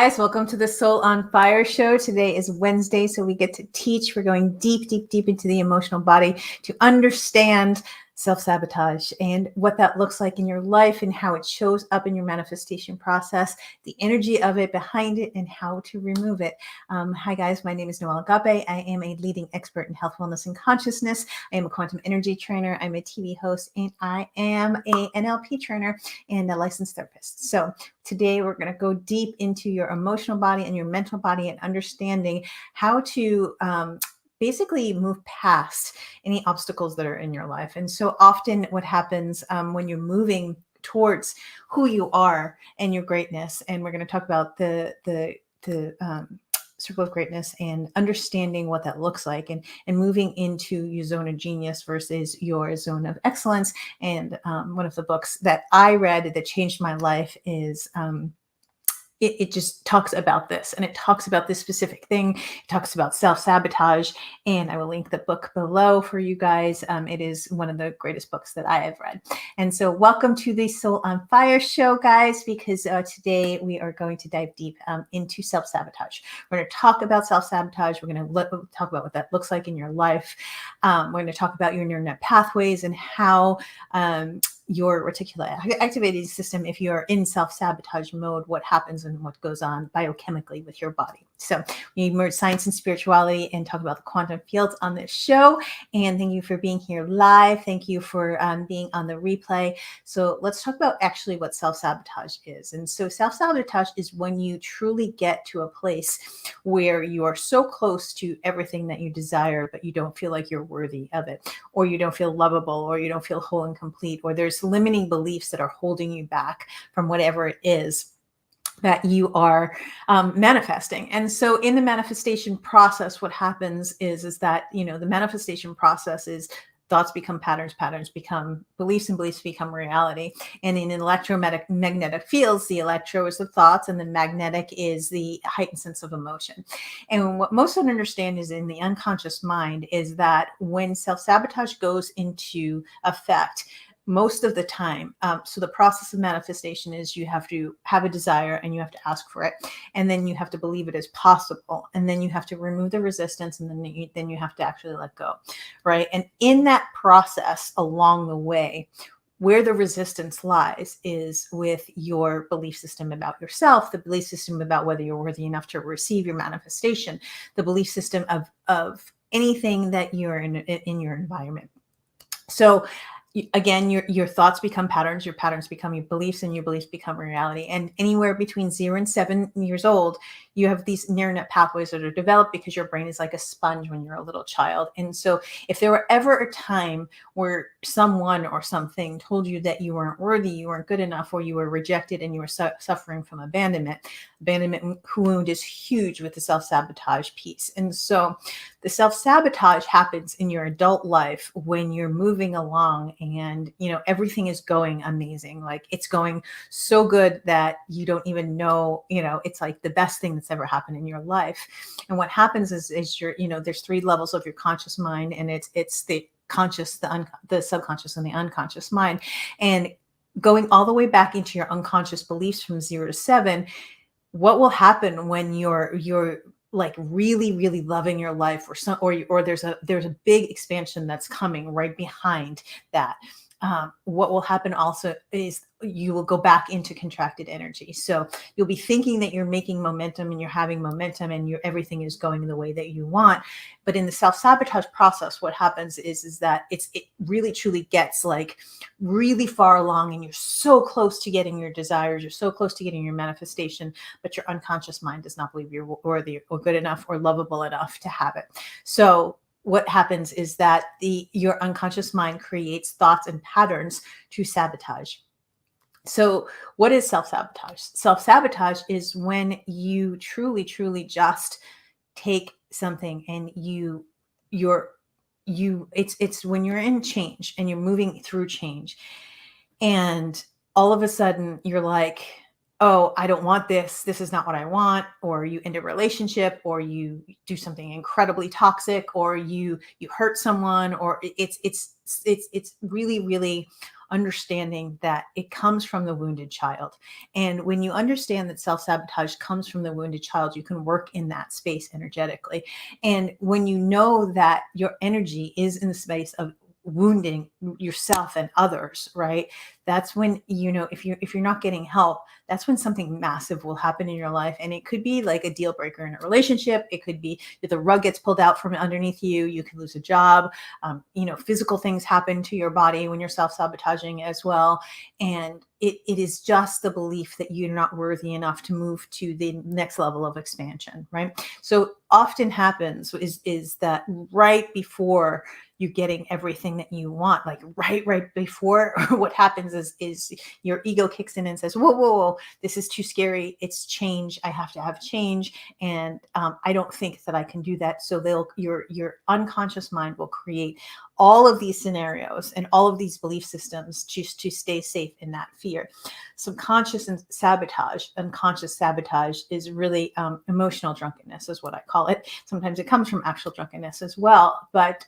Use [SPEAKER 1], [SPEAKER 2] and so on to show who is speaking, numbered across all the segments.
[SPEAKER 1] guys. Welcome to the Soul on Fire show. Today is Wednesday, so we get to teach. We're going deep, deep, deep into the emotional body to understand self-sabotage and what that looks like in your life and how it shows up in your manifestation process, the energy of it behind it, and how to remove it. Hi, guys. My name is Noelle Agape. I am a leading expert in health, wellness, and consciousness. I am a quantum energy trainer. I'm a TV host, and I am a NLP trainer and a licensed therapist. So today, we're going to go deep into your emotional body and your mental body and understanding how to basically move past any obstacles that are in your life. And so often what happens when you're moving towards who you are and your greatness, and we're going to talk about the circle of greatness and understanding what that looks like and moving into your zone of genius versus your zone of excellence. And one of the books that I read that changed my life is it just talks about this, and it talks about this specific thing. It talks about self-sabotage, and I will link the book below for you guys. It is one of the greatest books that I have read. And so welcome to the Soul on Fire show, guys, because today we are going to dive deep into self-sabotage. We're going to talk about self-sabotage. We're going to talk about what that looks like in your life. We're going to talk about your neural net pathways and how your reticular activating system, if you're in self-sabotage mode, what happens and what goes on biochemically with your body. So we merge science and spirituality and talk about the quantum fields on this show. And thank you for being here live. Thank you for being on the replay. So let's talk about actually what self-sabotage is. And so self-sabotage is when you truly get to a place where you are so close to everything that you desire, but you don't feel like you're worthy of it, or you don't feel lovable, or you don't feel whole and complete, or there's limiting beliefs that are holding you back from whatever it is that you are manifesting. And so in the manifestation process, what happens is that, the manifestation process is thoughts become patterns, patterns become beliefs, and beliefs become reality. And in electromagnetic fields, the electro is the thoughts and the magnetic is the heightened sense of emotion. And what most don't understand is in the unconscious mind is that when self-sabotage goes into effect, most of the time. So the process of manifestation is you have to have a desire and you have to ask for it. And then you have to believe it is possible. And then you have to remove the resistance, and then you have to actually let go, right? And in that process along the way, where the resistance lies is with your belief system about yourself, the belief system about whether you're worthy enough to receive your manifestation, the belief system of anything that you're in your environment. So again, your thoughts become patterns, your patterns become your beliefs, and your beliefs become reality. And anywhere between 0 and 7 years old, you have these neural net pathways that are developed because your brain is like a sponge when you're a little child. And so if there were ever a time where someone or something told you that you weren't worthy, you weren't good enough, or you were rejected and you were suffering from abandonment wound is huge with the self-sabotage piece. And so the self-sabotage happens in your adult life when you're moving along and, everything is going amazing. Like it's going so good that you don't even know, it's like the best thing that's ever happened in your life. And what happens is you're, there's 3 levels of your conscious mind, and it's the conscious, the subconscious, and the unconscious mind. And going all the way back into your unconscious beliefs from 0 to 7, what will happen when you're like really, really loving your life, or there's a big expansion that's coming right behind that. What will happen also is you will go back into contracted energy. So you'll be thinking that you're making momentum and you're having momentum and everything is going the way that you want. But in the self-sabotage process, what happens is that it really truly gets like really far along, and you're so close to getting your desires, you're so close to getting your manifestation, but your unconscious mind does not believe you're worthy or good enough or lovable enough to have it. So what happens is that your unconscious mind creates thoughts and patterns to sabotage. So what is self-sabotage? Self-sabotage is when you truly, truly just take something and it's when you're in change and you're moving through change, and all of a sudden you're like, oh, I don't want this. This is not what I want. Or you end a relationship, or you do something incredibly toxic, or you hurt someone, or it's really, really understanding that it comes from the wounded child. And when you understand that self-sabotage comes from the wounded child, you can work in that space energetically. And when you know that your energy is in the space of wounding yourself and others, right? That's when, if you're not getting help, that's when something massive will happen in your life. And it could be like a deal breaker in a relationship. It could be that the rug gets pulled out from underneath you. You can lose a job. Physical things happen to your body when you're self-sabotaging as well. And it is just the belief that you're not worthy enough to move to the next level of expansion, right? So often happens is that right before you're getting everything that you want, like right before, what happens is your ego kicks in and says, whoa, this is too scary. It's change. I have to have change. And I don't think that I can do that. So your unconscious mind will create all of these scenarios and all of these belief systems just to stay safe in that fear. Subconscious and unconscious sabotage is really emotional drunkenness is what I call it. Sometimes it comes from actual drunkenness as well. But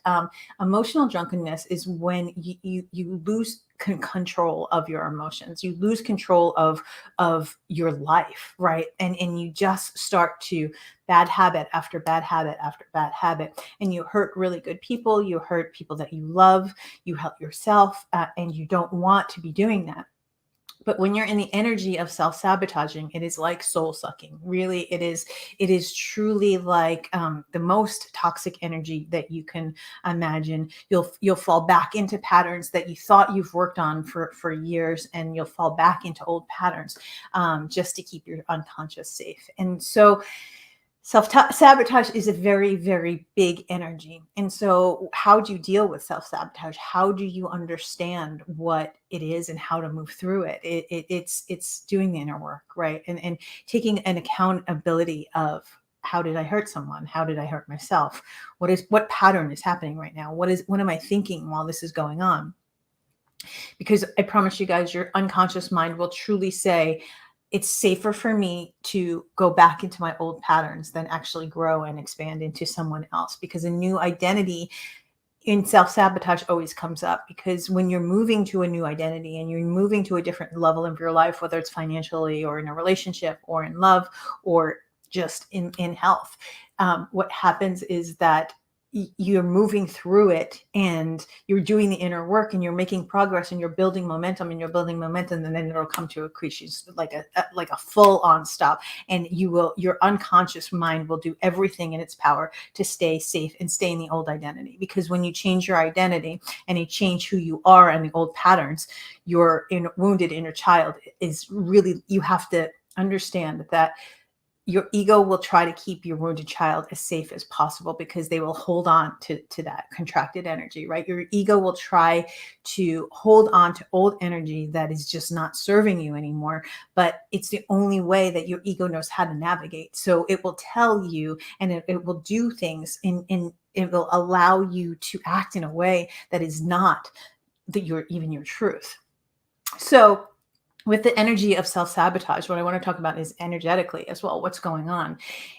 [SPEAKER 1] emotional drunkenness is when you lose control of your emotions. You lose control of your life, right? And you just start to bad habit after bad habit after bad habit, and you hurt really good people. You hurt people that you love. You hurt yourself, and you don't want to be doing that. But when you're in the energy of self-sabotaging, it is like soul sucking. Really, it is truly like the most toxic energy that you can imagine. You'll fall back into patterns that you thought you've worked on for years, and you'll fall back into old patterns just to keep your unconscious safe. And so self-sabotage is a very, very big energy. And so how do you deal with self-sabotage? How do you understand what it is and how to move through it? It's doing the inner work, right? And taking an accountability of, how did I hurt someone? How did I hurt myself? What pattern is happening right now? What am I thinking while this is going on? Because I promise you guys, your unconscious mind will truly say, it's safer for me to go back into my old patterns than actually grow and expand into someone else, because a new identity in self-sabotage always comes up. Because when you're moving to a new identity and you're moving to a different level of your life, whether it's financially or in a relationship or in love or just in health, what happens is that you're moving through it and you're doing the inner work and you're making progress and you're building momentum and then it'll come to a crease, like a full on stop. And your unconscious mind will do everything in its power to stay safe and stay in the old identity. Because when you change your identity and you change who you are and the old patterns, your wounded inner child is really, you have to understand that your ego will try to keep your wounded child as safe as possible, because they will hold on to that contracted energy, right? Your ego will try to hold on to old energy that is just not serving you anymore, but it's the only way that your ego knows how to navigate. So it will tell you, and it will do things it will allow you to act in a way that is not your truth. So with the energy of self-sabotage, what I want to talk about is energetically as well. What's going on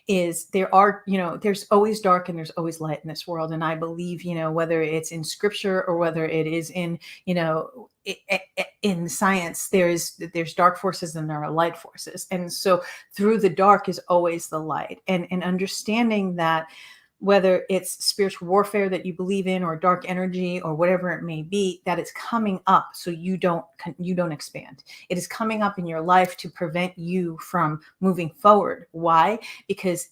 [SPEAKER 1] is there's always dark and there's always light in this world. And I believe, whether it's in scripture or whether it is in, in science, there's dark forces and there are light forces. And so through the dark is always the light, and understanding that, whether it's spiritual warfare that you believe in or dark energy or whatever it may be, that it's coming up so you don't expand. It is coming up in your life to prevent you from moving forward. Why? Because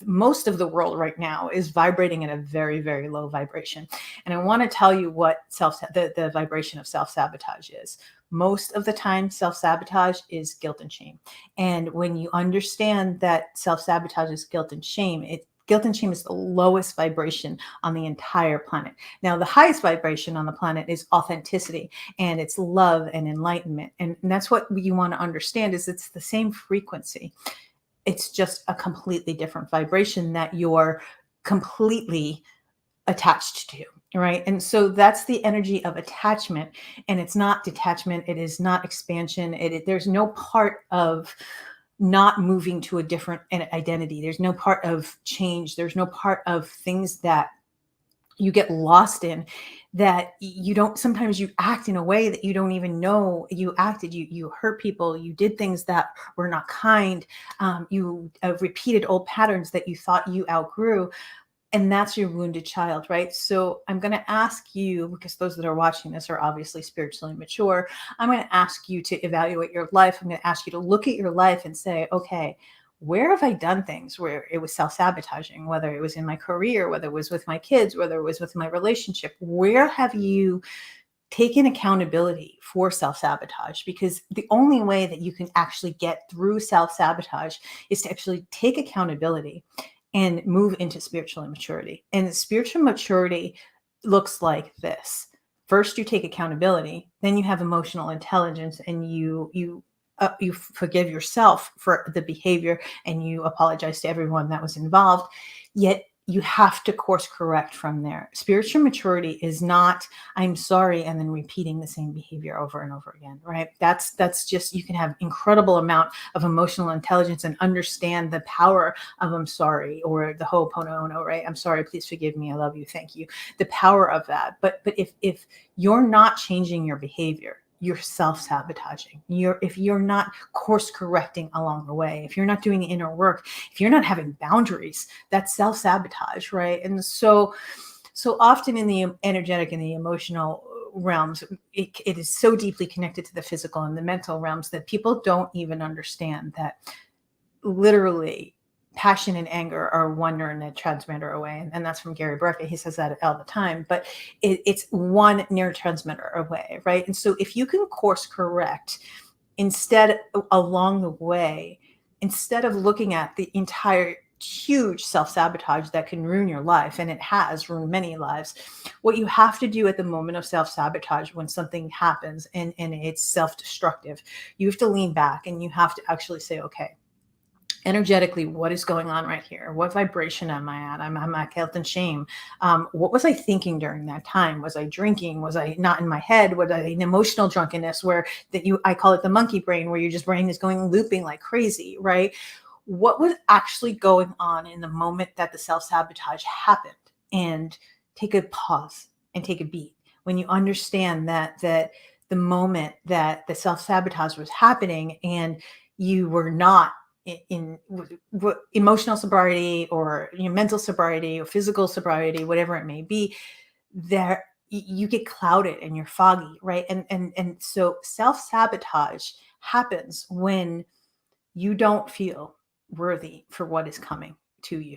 [SPEAKER 1] most of the world right now is vibrating at a very, very low vibration. And I want to tell you what the vibration of self-sabotage is. Most of the time, self-sabotage is guilt and shame. And when you understand that self-sabotage is guilt and shame, guilt and shame is the lowest vibration on the entire planet. Now, the highest vibration on the planet is authenticity, and it's love and enlightenment. And that's what you want to understand, is it's the same frequency. It's just a completely different vibration that you're completely attached to, right? And so that's the energy of attachment, and it's not detachment. It is not expansion. There's no part of not moving to a different identity. There's no part of change. There's no part of things that you get lost in, that you don't, sometimes you act in a way that you don't even know you acted. You hurt people, you did things that were not kind, you repeated old patterns that you thought you outgrew, and that's your wounded child, right? So I'm going to ask you, because those that are watching this are obviously spiritually mature, I'm going to ask you to evaluate your life. I'm going to ask you to look at your life and say, okay, where have I done things where it was self-sabotaging, whether it was in my career, whether it was with my kids, whether it was with my relationship? Where have you taken accountability for self-sabotage? Because the only way that you can actually get through self-sabotage is to actually take accountability and move into spiritual maturity. And spiritual maturity looks like this. First, you take accountability, then you have emotional intelligence, and you forgive yourself for the behavior, and you apologize to everyone that was involved. Yet you have to course correct from there. Spiritual maturity is not "I'm sorry" and then repeating the same behavior over and over again, right? That's just, you can have incredible amount of emotional intelligence and understand the power of "I'm sorry," or the Ho'oponopono, right? "I'm sorry, please forgive me, I love you, thank you." The power of that. But if you're not changing your behavior, you're self-sabotaging. If you're not course correcting along the way, if you're not doing inner work, if you're not having boundaries, that's self-sabotage, right? And so often in the energetic and the emotional realms, it is so deeply connected to the physical and the mental realms that people don't even understand that literally passion and anger are one neurotransmitter away. And that's from Gary Barker. He says that all the time, but it's one neurotransmitter away, right? And so if you can course correct instead, along the way, instead of looking at the entire huge self-sabotage that can ruin your life, and it has ruined many lives, what you have to do at the moment of self-sabotage, when something happens and it's self-destructive, you have to lean back and you have to actually say, okay, energetically, what is going on right here? What vibration am I at? I'm at guilt and shame. What was I thinking during that time? Was I drinking? Was I not in my head? Was I in emotional drunkenness, where I call it the monkey brain, where your just brain is going looping like crazy, right? What was actually going on in the moment that the self-sabotage happened? And take a pause and take a beat. When you understand that the moment that the self-sabotage was happening and you were not in emotional sobriety, or mental sobriety, or physical sobriety, whatever it may be, there you get clouded and you're foggy, right? And so self-sabotage happens when you don't feel worthy for what is coming to you.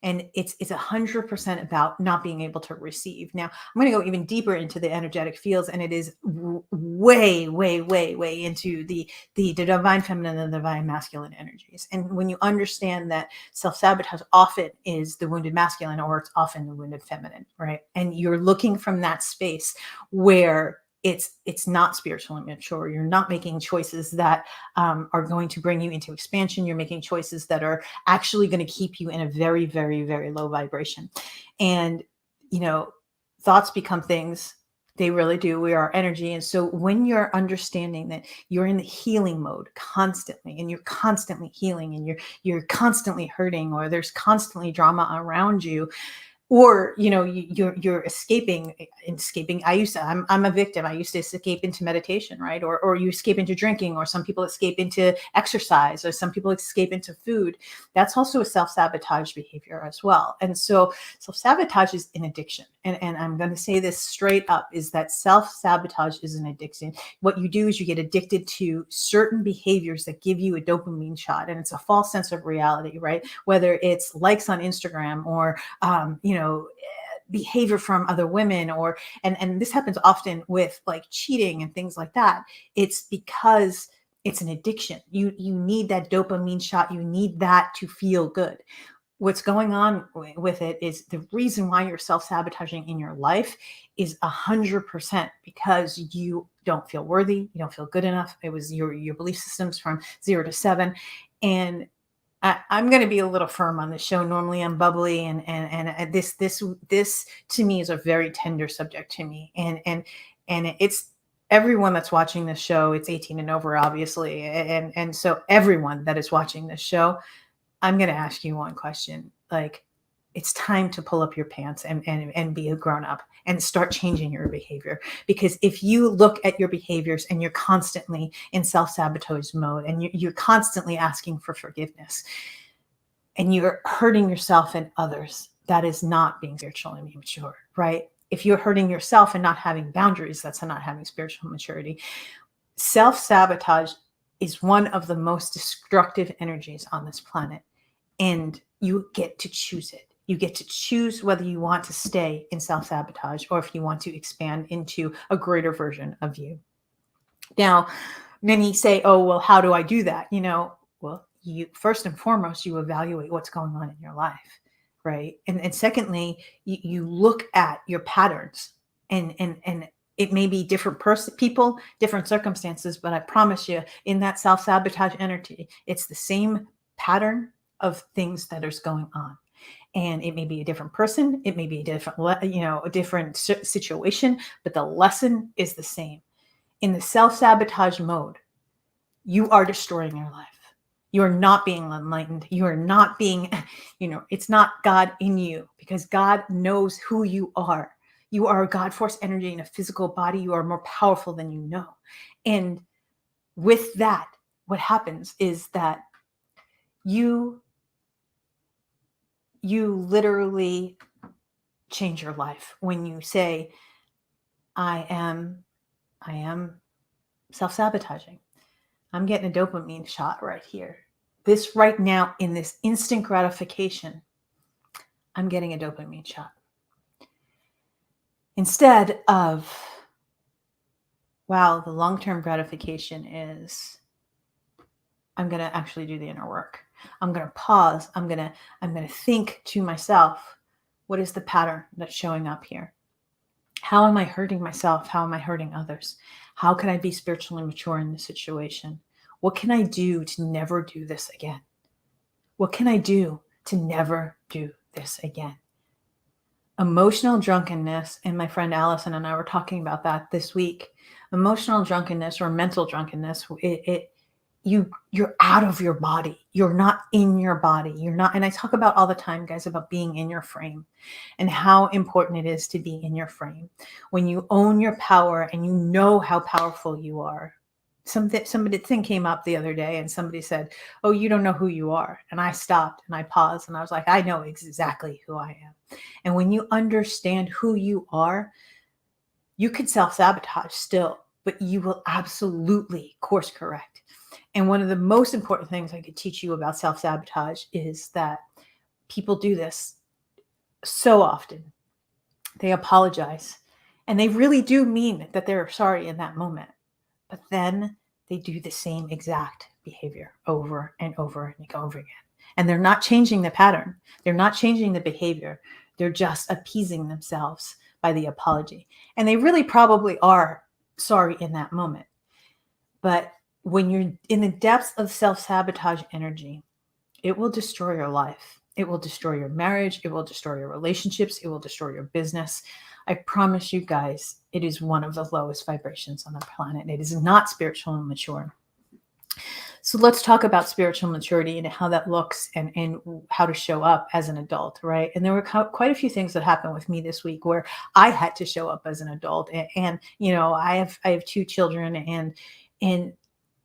[SPEAKER 1] And it's 100% about not being able to receive. Now, I'm going to go even deeper into the energetic fields, and it is way, way, way, way into the divine feminine and the divine masculine energies. And when you understand that self-sabotage often is the wounded masculine, or it's often the wounded feminine, right? And you're looking from that space where it's not spiritually mature. You're not making choices that are going to bring you into expansion. You're making choices that are actually going to keep you in a very, very, very low vibration. And thoughts become things. They really do. We are energy. And so when you're understanding that you're in the healing mode constantly, and you're constantly healing, and you're constantly hurting, or there's constantly drama around you, or you're escaping. I'm a victim. I used to escape into meditation, right? Or you escape into drinking, or some people escape into exercise, or some people escape into food. That's also a self-sabotage behavior as well. And so self-sabotage is an addiction. And I'm going to say this straight up, is that self-sabotage is an addiction. What you do is you get addicted to certain behaviors that give you a dopamine shot, and it's a false sense of reality, right? Whether it's likes on Instagram, or behavior from other women, or and this happens often with like cheating and things like that. It's because it's an addiction. You need that dopamine shot. You need that to feel good. What's going on with it is the reason why you're self-sabotaging in your life is 100% because you don't feel worthy. You don't feel good enough. It was your belief systems from 0 to 7. And I'm going to be a little firm on this show. Normally I'm bubbly, and this to me is a very tender subject to me. And it's everyone that's watching this show. It's 18 and over, obviously. And so everyone that is watching this show, I'm going to ask you one question. Like, it's time to pull up your pants and be a grown up and start changing your behavior. Because if you look at your behaviors and you're constantly in self-sabotage mode and you're constantly asking for forgiveness and you're hurting yourself and others, that is not being spiritually mature, right? If you're hurting yourself and not having boundaries, that's not having spiritual maturity. Self-sabotage is one of the most destructive energies on this planet, and you get to choose it. You get to choose whether you want to stay in self-sabotage or if you want to expand into a greater version of you. Now, many say, oh, well, how do I do that? Well, you first and foremost, you evaluate what's going on in your life, right? And secondly, you look at your patterns, and it may be different people, different circumstances, but I promise you, in that self-sabotage energy, it's the same pattern of things that is going on. And it may be a different person, it may be a different situation, but the lesson is the same. In the self-sabotage mode, you are destroying your life. You are not being enlightened. You are not being, it's not God in you, because God knows who you are. You are a God force energy in a physical body. You are more powerful than you know. And with that, what happens is that you literally change your life when you say, I am self-sabotaging. I'm getting a dopamine shot right here. This right now, in this instant gratification, I'm getting a dopamine shot. Instead of, wow, the long-term gratification is, I'm going to actually do the inner work. I'm going to pause. I'm going to think to myself, what is the pattern that's showing up here? How am I hurting myself? How am I hurting others? How can I be spiritually mature in this situation? What can I do to never do this again? What can I do to never do this again? Emotional drunkenness, and my friend Allison and I were talking about that this week. Emotional drunkenness or mental drunkenness, you're out of your body. You're not in your body. You're not, and I talk about all the time, guys, about being in your frame and how important it is to be in your frame. When you own your power and you know how powerful you are. Something came up the other day and somebody said, oh, you don't know who you are. And I stopped and I paused and I was like, I know exactly who I am. And when you understand who you are, you could self-sabotage still, but you will absolutely course correct. And one of the most important things I could teach you about self-sabotage is that people do this so often. They apologize and they really do mean that they're sorry in that moment. But then they do the same exact behavior over and over and over again. And they're not changing the pattern. They're not changing the behavior. They're just appeasing themselves by the apology. And they really probably are sorry in that moment. But when you're in the depths of self-sabotage energy, it will destroy your life. It will destroy your marriage. It will destroy your relationships. It will destroy your business. I promise you guys, it is one of the lowest vibrations on the planet. It is not spiritual and mature. So let's talk about spiritual maturity and how that looks and how to show up as an adult, right? And there were quite a few things that happened with me this week where I had to show up as an adult. And I have two children, and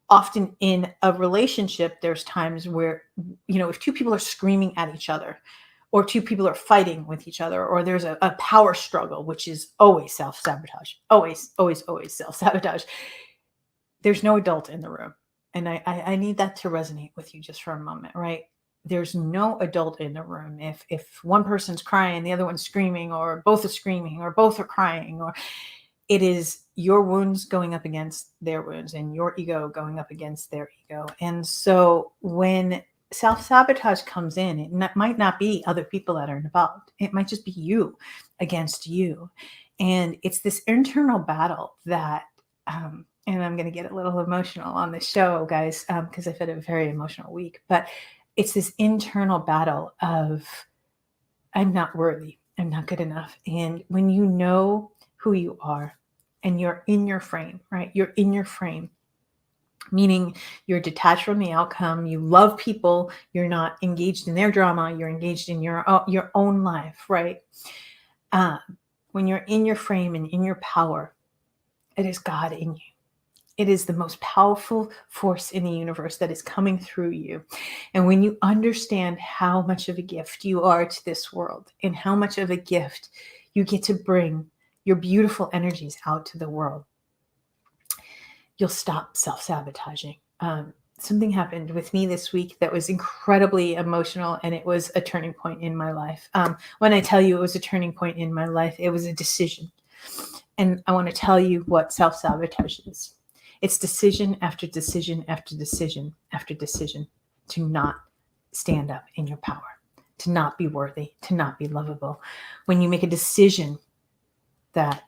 [SPEAKER 1] often in a relationship, there's times where, if two people are screaming at each other, or two people are fighting with each other, or there's a power struggle, which is always self-sabotage, always self-sabotage. There's no adult in the room. And I need that to resonate with you just for a moment, right? There's no adult in the room. If one person's crying, the other one's screaming, or both are screaming, or both are crying, or it is your wounds going up against their wounds and your ego going up against their ego. And so when self-sabotage comes in, it might not be other people that are involved. It might just be you against you. And it's this internal battle that, and I'm going to get a little emotional on this show, guys, because I've had a very emotional week, but it's this internal battle of, I'm not worthy, I'm not good enough. And when you know who you are and you're in your frame, right? You're in your frame. meaning you're detached from the outcome. You love people. You're not engaged in their drama. You're engaged in your own life, right? Uh, when you're in your frame and in your power, it is God in you. It is the most powerful force in the universe that is coming through you. And when you understand how much of a gift you are to this world and how much of a gift you get to bring your beautiful energies out to the world, you'll stop self-sabotaging. Something happened with me this week that was incredibly emotional, and it was a turning point in my life. When I tell you it was a turning point in my life, it was a decision. And I want to tell you what self-sabotage is. It's decision after decision after decision after decision to not stand up in your power, to not be worthy, to not be lovable. When you make a decision that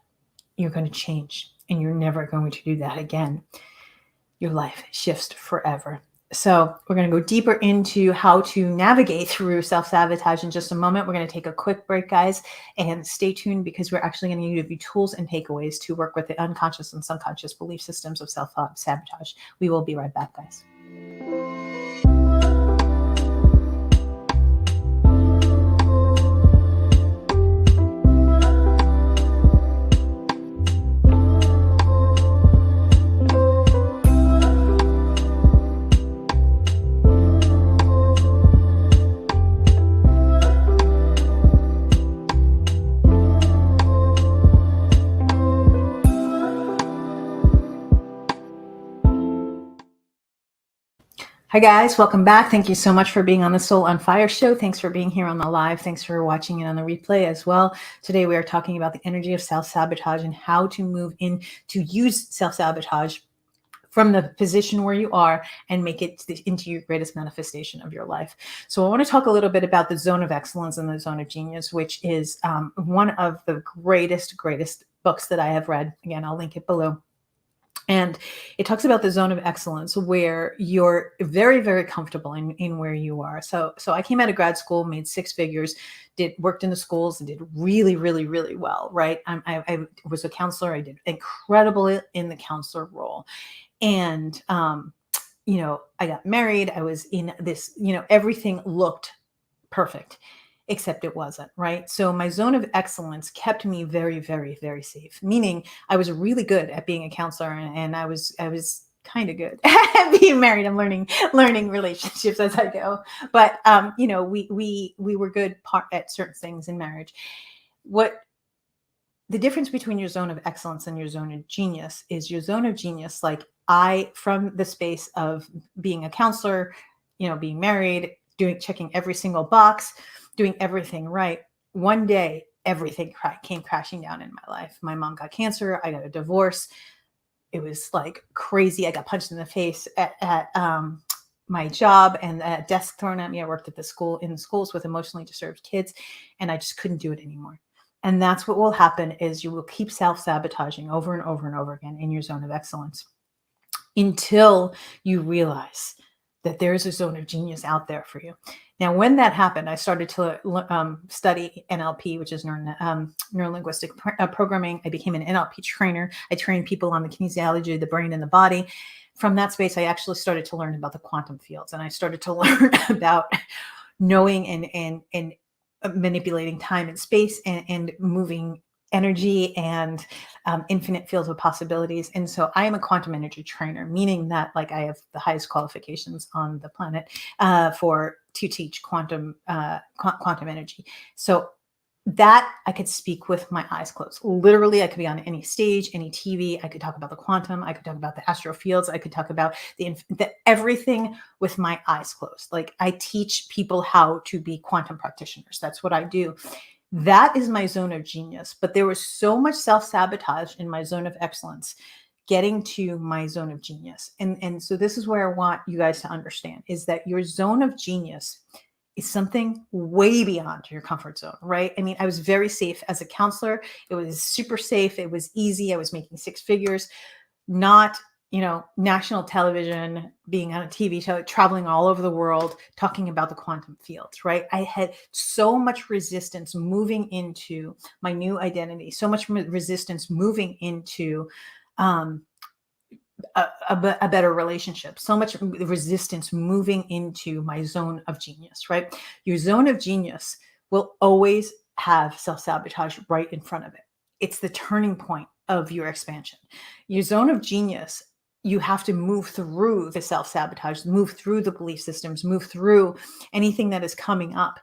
[SPEAKER 1] you're going to change and you're never going to do that again, your life shifts forever. So we're going to go deeper into how to navigate through self-sabotage in just a moment. We're going to take a quick break, guys, and stay tuned because we're actually going to give you tools and takeaways to work with the unconscious and subconscious belief systems of self-sabotage. We will be right back, guys. Hi guys, welcome back. Thank you so much for being on the Soul on Fire show. Thanks for being here on the live. Thanks for watching it on the replay as well. Today we are talking about the energy of self-sabotage and how to move in to use self-sabotage from the position where you are and make it into your greatest manifestation of your life. So I want to talk a little bit about the zone of excellence and the zone of genius, which is one of the greatest books that I have read. Again, I'll link it below. And it talks about the zone of excellence where you're very, very comfortable in where you are. So I came out of grad school, made six figures, worked in the schools and did really, really, really well, right? I was a counselor. I did incredible in the counselor role. And, I got married. I was in this, everything looked perfect, except it wasn't, right? So my zone of excellence kept me very, very, very safe, meaning I was really good at being a counselor and I was kind of good at being married. I'm learning relationships as I go. But we were good at certain things in marriage. What the difference between your zone of excellence and your zone of genius is your zone of genius, like from the space of being a counselor, being married, checking every single box, doing everything right. One day, everything came crashing down in my life. My mom got cancer. I got a divorce. It was like crazy. I got punched in the face at my job and a desk thrown at me. I worked at the schools with emotionally disturbed kids, and I just couldn't do it anymore. And that's what will happen is you will keep self-sabotaging over and over and over again in your zone of excellence until you realize that there is a zone of genius out there for you. Now, when that happened, I started to study NLP, which is neuro-linguistic programming. I became an NLP trainer. I trained people on the kinesiology of the brain and the body. From that space, I actually started to learn about the quantum fields, and I started to learn about knowing and manipulating time and space and moving energy and infinite fields of possibilities. And so I am a quantum energy trainer, meaning that like I have the highest qualifications on the planet to teach quantum energy. So that I could speak with my eyes closed. Literally, I could be on any stage, any TV. I could talk about the quantum. I could talk about the astral fields. I could talk about the everything with my eyes closed. Like I teach people how to be quantum practitioners. That's what I do. That is my zone of genius. But there was so much self-sabotage in my zone of excellence getting to my zone of genius. And so this is where I want you guys to understand is that your zone of genius is something way beyond your comfort zone, right? I mean, I was very safe as a counselor. It was super safe. It was easy. I was making six figures, not, national television, being on a TV show, traveling all over the world, talking about the quantum fields, right? I had so much resistance moving into my new identity, so much resistance moving into a better relationship, so much resistance moving into my zone of genius, right? Your zone of genius will always have self sabotage right in front of it. It's the turning point of your expansion. Your zone of genius, you have to move through the self sabotage, move through the belief systems, move through anything that is coming up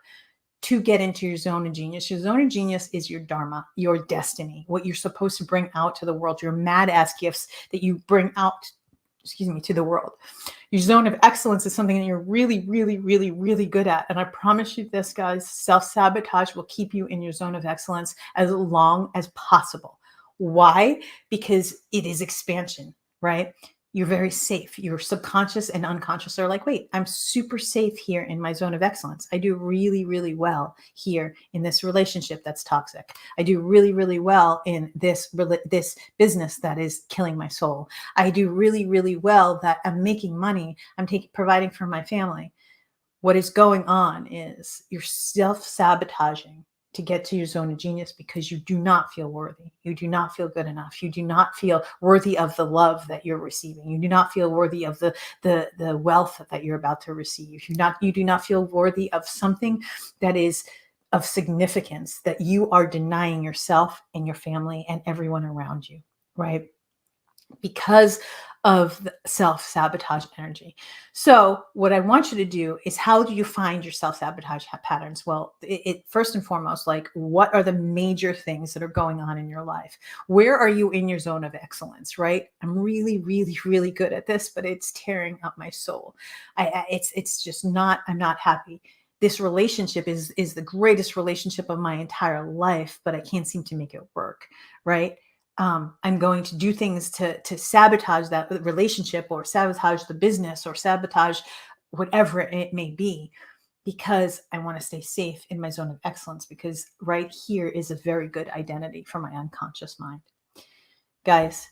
[SPEAKER 1] to get into your zone of genius. Your zone of genius is your dharma, your destiny, what you're supposed to bring out to the world, your mad ass gifts that you bring out, excuse me, to the world. Your zone of excellence is something that you're really, really, really, really good at. And I promise you this, guys, self-sabotage will keep you in your zone of excellence as long as possible. Why? Because it is expansion, right? You're very safe. Your subconscious and unconscious are like, wait, I'm super safe here in my zone of excellence. I do really, really well here in this relationship that's toxic. I do really, really well in this business that is killing my soul. I do really, really well that I'm making money. I'm providing for my family. What is going on is you're self-sabotaging to get to your zone of genius because you do not feel worthy. You do not feel good enough. You do not feel worthy of the love that you're receiving. You do not feel worthy of the wealth that you're about to receive. You do not feel worthy of something that is of significance that you are denying yourself and your family and everyone around you, right? Because of the self-sabotage energy. So what I want you to do is, how do you find your self-sabotage patterns? Well, it first and foremost, like, what are the major things that are going on in your life? Where are you in your zone of excellence, right? I'm really, really, really good at this, but it's tearing up my soul. It's just not, I'm not happy. This relationship is the greatest relationship of my entire life, but I can't seem to make it work, right? I'm going to do things to sabotage that relationship, or sabotage the business, or sabotage whatever it may be, because I want to stay safe in my zone of excellence, because right here is a very good identity for my unconscious mind. Guys,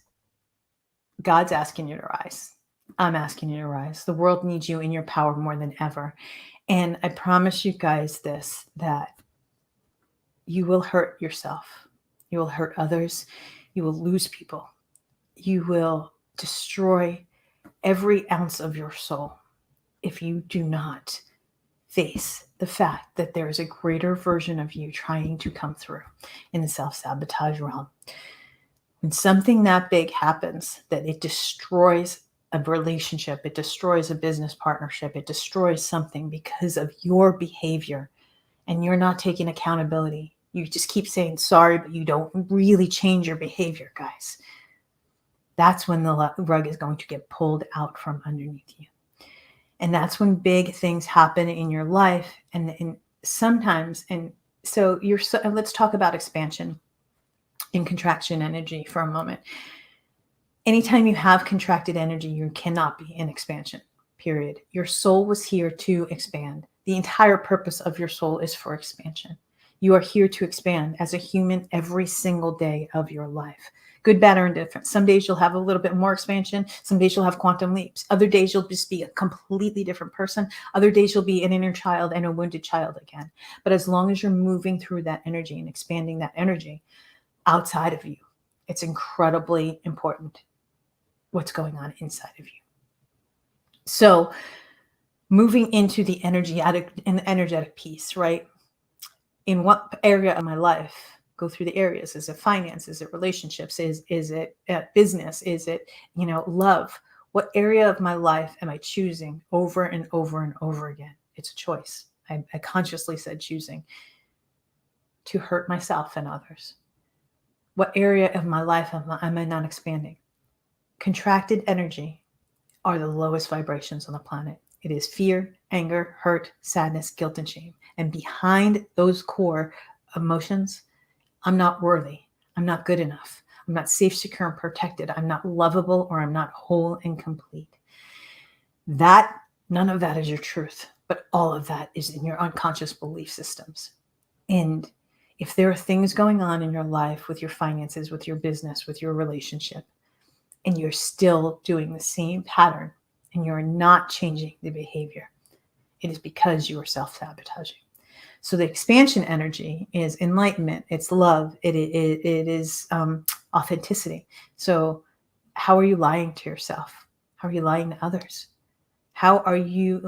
[SPEAKER 1] God's asking you to rise. I'm asking you to rise. The world needs you in your power more than ever. And I promise you guys this, that you will hurt yourself. You will hurt others. You will lose people. You will destroy every ounce of your soul if you do not face the fact that there is a greater version of you trying to come through in the self-sabotage realm. When something that big happens, that it destroys a relationship, it destroys a business partnership, it destroys something because of your behavior, and you're not taking accountability. You just keep saying sorry, but you don't really change your behavior, guys. That's when the rug is going to get pulled out from underneath you. And that's when big things happen in your life. And sometimes, and so let's talk about expansion and contraction energy for a moment. Anytime you have contracted energy, you cannot be in expansion, period. Your soul was here to expand. The entire purpose of your soul is for expansion. You are here to expand as a human every single day of your life. Good, bad, or indifferent. Some days you'll have a little bit more expansion. Some days you'll have quantum leaps. Other days you'll just be a completely different person. Other days you'll be an inner child and a wounded child again. But as long as you're moving through that energy and expanding that energy outside of you, it's incredibly important what's going on inside of you. So moving into the energetic piece, right? In what area of my life? Go through the areas. Is it finance? Is it relationships? Is it business? Is it, love? What area of my life am I choosing over and over and over again? It's a choice. I consciously said choosing to hurt myself and others. What area of my life am I not expanding? Contracted energy are the lowest vibrations on the planet. It is fear, anger, hurt, sadness, guilt, and shame. And behind those core emotions, I'm not worthy. I'm not good enough. I'm not safe, secure, and protected. I'm not lovable, or I'm not whole and complete. None of that is your truth, but all of that is in your unconscious belief systems. And if there are things going on in your life, with your finances, with your business, with your relationship, and you're still doing the same pattern and you're not changing the behavior, it is because you are self-sabotaging. So the expansion energy is enlightenment. It's love. It is authenticity. So How are you lying to yourself? How are you lying to others? How are you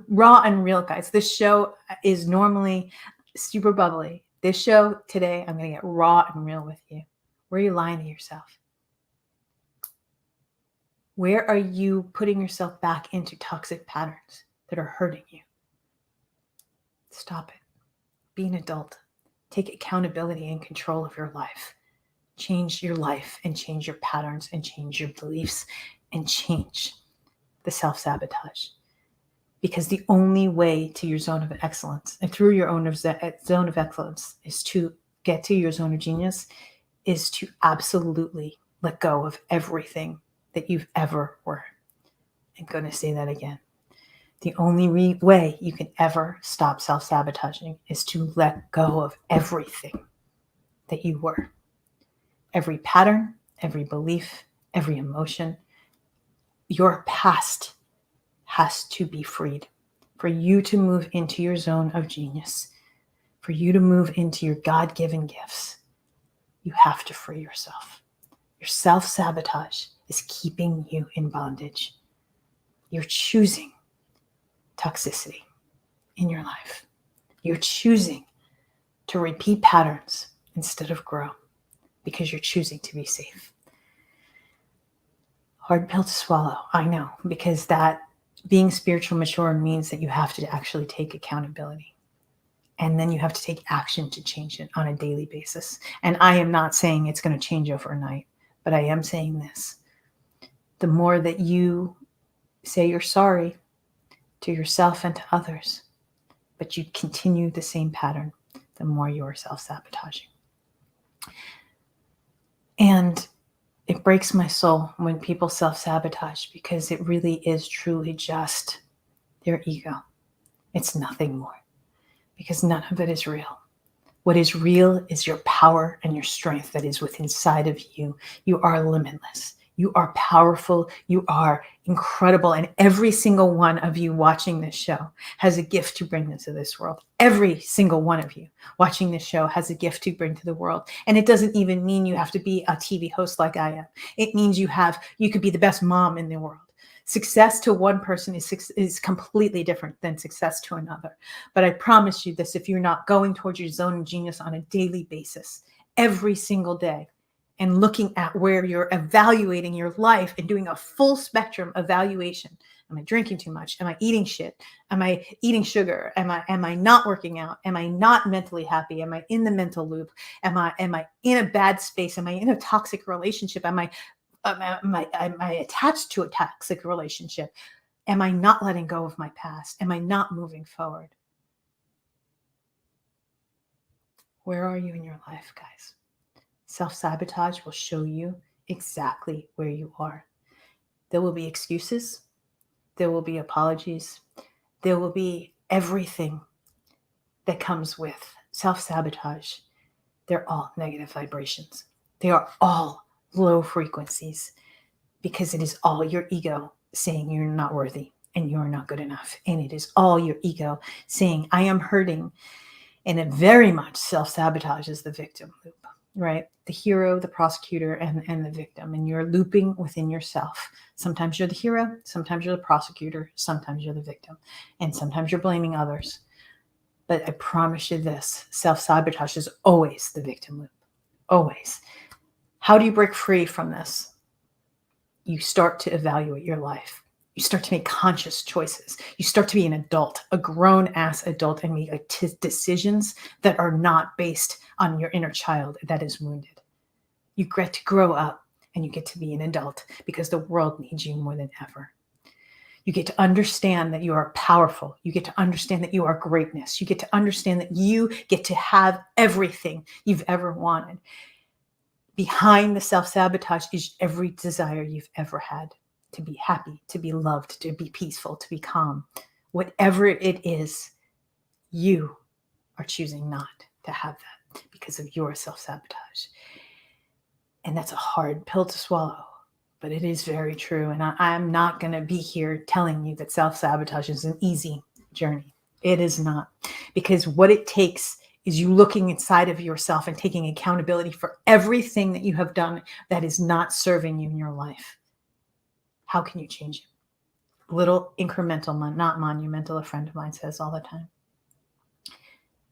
[SPEAKER 1] raw and real, guys? This show is normally super bubbly. This show today, I'm going to get raw and real with you. Where are you lying to yourself? Where are you putting yourself back into toxic patterns that are hurting you? Stop it. Be an adult. Take accountability and control of your life. Change your life and change your patterns and change your beliefs and change the self-sabotage. Because the only way to your zone of excellence and through your own zone of excellence is to get to your zone of genius, is to absolutely let go of everything that you've ever were. I'm going to say that again. The only way you can ever stop self-sabotaging is to let go of everything that you were. Every pattern, every belief, every emotion. Your past has to be freed for you to move into your zone of genius, for you to move into your God-given gifts. You have to free yourself. Your self-sabotage is keeping you in bondage. You're choosing toxicity in your life. You're choosing to repeat patterns instead of grow because you're choosing to be safe. Hard pill to swallow, I know, because that being spiritual mature means that you have to actually take accountability. And then you have to take action to change it on a daily basis. And I am not saying it's going to change overnight, but I am saying this. The more that you say you're sorry to yourself and to others, but you continue the same pattern, the more you are self-sabotaging. And it breaks my soul when people self-sabotage because it really is truly just their ego. It's nothing more because none of it is real. What is real is your power and your strength that is within inside of you. You are limitless. You are powerful. You are incredible. And every single one of you watching this show has a gift to bring into this world. Every single one of you watching this show has a gift to bring to the world. And it doesn't even mean you have to be a TV host like I am. It means you could be the best mom in the world. Success to one person is completely different than success to another. But I promise you this, if you're not going towards your zone of genius on a daily basis, every single day, and looking at where you're evaluating your life and doing a full spectrum evaluation. Am I drinking too much? Am I eating shit? Am I eating sugar? Am I not working out? Am I not mentally happy? Am I in the mental loop? Am I in a bad space? Am I in a toxic relationship? Am I attached to a toxic relationship? Am I not letting go of my past? Am I not moving forward? Where are you in your life, guys? Self-sabotage will show you exactly where you are. There will be excuses. There will be apologies. There will be everything that comes with self-sabotage. They're all negative vibrations. They are all low frequencies because it is all your ego saying you're not worthy and you're not good enough. And it is all your ego saying, I am hurting. And it very much self-sabotages the victim loop. Right? The hero, the prosecutor, and the victim. And you're looping within yourself. Sometimes you're the hero, sometimes you're the prosecutor, sometimes you're the victim, and sometimes you're blaming others. But I promise you this, self-sabotage is always the victim loop. Always. How do you break free from this? You start to evaluate your life. You start to make conscious choices. You start to be an adult, a grown-ass adult, and make decisions that are not based on your inner child that is wounded. You get to grow up and you get to be an adult because the world needs you more than ever. You get to understand that you are powerful. You get to understand that you are greatness. You get to understand that you get to have everything you've ever wanted. Behind the self-sabotage is every desire you've ever had. To be happy, to be loved, to be peaceful, to be calm. Whatever it is, you are choosing not to have that because of your self-sabotage. And that's a hard pill to swallow, but it is very true. And I'm not going to be here telling you that self-sabotage is an easy journey. It is not, because what it takes is you looking inside of yourself and taking accountability for everything that you have done that is not serving you in your life. How can you change it? Little incremental, not monumental, a friend of mine says all the time.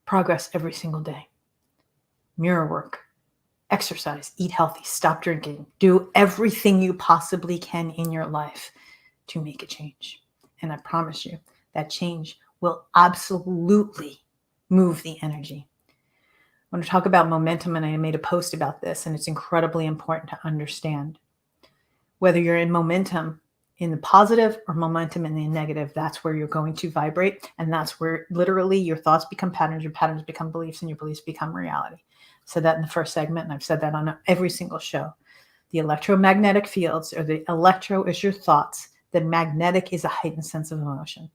[SPEAKER 1] Progress every single day. Mirror work. Exercise, eat healthy, stop drinking, do everything you possibly can in your life to make a change. And I promise you that change will absolutely move the energy. I want to talk about momentum, and I made a post about this, and it's incredibly important to understand. Whether you're in momentum in the positive or momentum in the negative, that's where you're going to vibrate, and that's where literally your thoughts become patterns, your patterns become beliefs, and your beliefs become reality. Said that in the first segment, and I've said that on every single show. The electromagnetic fields, or the electro is your thoughts, the magnetic is a heightened sense of emotion.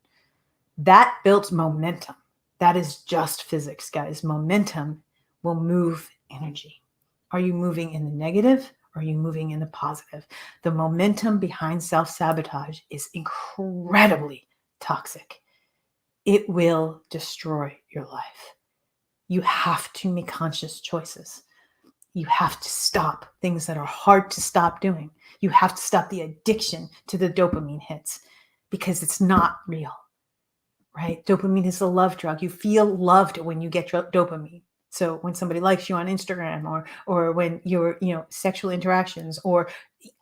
[SPEAKER 1] That builds momentum. That is just physics, guys. Momentum will move energy. Are you moving in the negative, or are you moving in the positive? The momentum behind self-sabotage is incredibly toxic. It will destroy your life. You have to make conscious choices. You have to stop things that are hard to stop doing. You have to stop the addiction to the dopamine hits because it's not real, right? Dopamine is a love drug. You feel loved when you get dopamine. So when somebody likes you on Instagram, or when you're, sexual interactions or